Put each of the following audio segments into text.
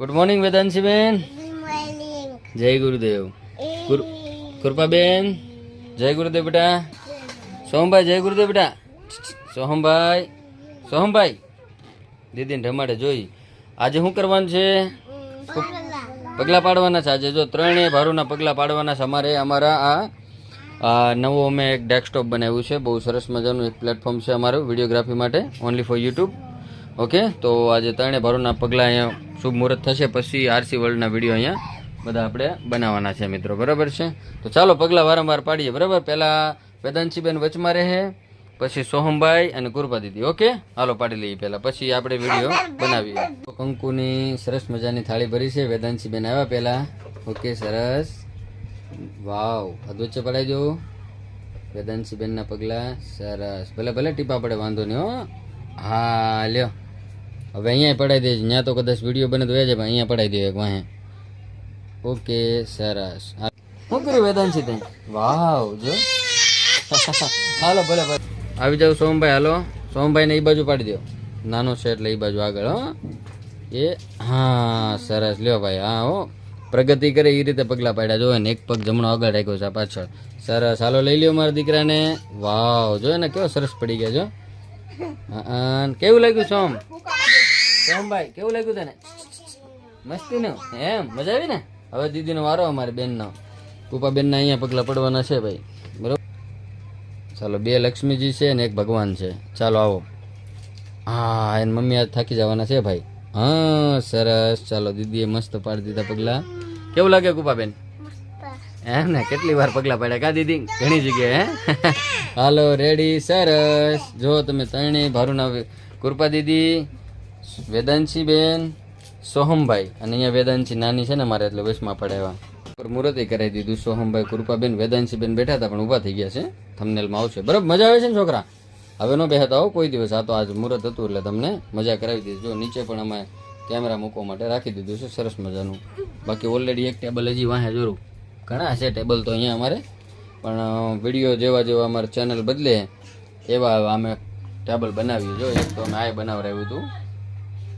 Good morning વેદાંશીબેન. જય ગુરુદેવ. કૃપાબેન જય ગુરુદેવ બેટા. સોહમભાઈ જય ગુરુદેવ બેટા. સોહમભાઈ દીદીને રમાડે જોઈ. આજે શું કરવાનું છે? પગલા પાડવાના છે આજે. જો ત્રણેય ભારુના પગલા પાડવાના છે અમારા આ નવો અમે એક ડેસ્કટોપ બનાવ્યું છે. બહુ સરસ મજાનું એક પ્લેટફોર્મ છે અમારું વિડીયોગ્રાફી માટે, ઓનલી ફોર યુટ્યુબ. ઓકે, તો આજે ત્રણેય ભારુના પગલાં અહીંયા શુભ મુહૂર્ત થશે, પછી આરસી વર્લ્ડના વિડીયો અહીંયા બધા આપણે બનાવવાના છે મિત્રો, બરાબર છે? તો ચાલો પગલાં વારંવાર પાડીએ, બરાબર? પહેલાં વેદાંશીબેન વચમાં રહે, પછી સોહમભાઈ અને કૃપા દીદી. ઓકે, હાલો પાડી લઈએ પહેલાં, પછી આપણે વિડીયો બનાવીએ. કંકુની સરસ મજાની થાળી ભરી છે. વેદાંશીબેન આવ્યા પહેલાં. ઓકે, સરસ. વાવ, હાથ વચ્ચે પડાવી દો. વેદાંશીબેનના પગલાં સરસ. ભલે ટીપા પડે, વાંધો નહીં હો. હા લ્યો, હવે અહીંયા પડાવી દેજો. ત્યાં તો કદાચ વિડીયો બને તો જાય, પણ અહીંયા પડાવી દો એક વાહે. ઓકે, સરસ. શું કર્યું વેદાંશી તે? વાવ, જો. હાલો ભલે આવી જાવ સોમભાઈ. હાલો સોમભાઈ ને એ બાજુ પાડી દો. નાનો છે એટલે એ બાજુ આગળ. હો એ હા, સરસ. લ્યો ભાઈ. હા હો, પ્રગતિ કરે એ રીતે પગલાં પાડ્યા. જો ને એક પગ જમણો આગળ રાખ્યો છે પાછળ. સરસ. હાલો લઈ લ્યો મારા દીકરાને. વાવ, જો ને કેવો સરસ પડી ગયા. જો કેવું લાગ્યું સોમભાઈ? કેવું લાગ્યું તને? મસ્તી નું એમ? મજા આવી ને? હવે દીદીનો વારો, અમારી બેનનો. કૃપાબેનના અહીંયા પગલા પડવાના છે ભાઈ, બરોબર? ચાલો, બે લક્ષ્મીજી છે ને એક ભગવાન છે. ચાલો આવો. હા, એને મમ્મી આજ થાકી જવાના છે ભાઈ. હા, સરસ. ચાલો, દીદીએ મસ્ત પાડી દીધા પગલા. કેવું લાગે કૃપાબેન? એમ ને? કેટલી વાર પગલા પાડ્યા કા દીદી? ઘણી જગ્યાએ. હે હાલો, રેડી. સરસ. જો તમે ત્રણેય ભારુના કૃપા દીદી, વેદાંશીબેન, સોહમભાઈ, અને અહીંયા વેદાંશી નાની છે ને મારે એટલે વચમાં પડાવ્યા. મુહૂર્તે કરાવી દીધું. સોહમભાઈ, કૃપાબેન, વેદાંશીબેન બેઠા હતા પણ ઊભા થઈ ગયા છે. થંબનેલમાં આવશે, બરાબર? મજા આવે છે ને છોકરા? હવે નો બેહતા હો કોઈ દિવસ. આ તો આજ મુહૂર્ત હતું એટલે તમને મજા કરાવી દીધી. જો નીચે પણ અમે કેમેરા મૂકવા માટે રાખી દીધું છે સરસ મજાનું. બાકી ઓલરેડી એક ટેબલ હજી વાહે જરૂર ઘણા છે ટેબલ તો અહીંયા અમારે, પણ વિડીયો જેવા અમારે ચેનલ બદલે એવા અમે ટેબલ બનાવીએ. જો એક તો અમે આ બનાવરાવ્યું હતું,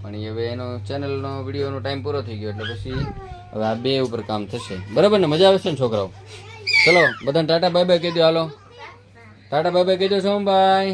પણ હવે એનો ચેનલનો વિડીયોનો ટાઈમ પૂરો થઈ ગયો એટલે પછી હવે આ બે ઉપર કામ થશે, બરાબર ને? મજા આવે છે ને છોકરાઓ? ચલો બધાને ટાટા બાય બાય કહી દો. હાલો ટાટા બાય બાય કહી દો સોમભાઈ.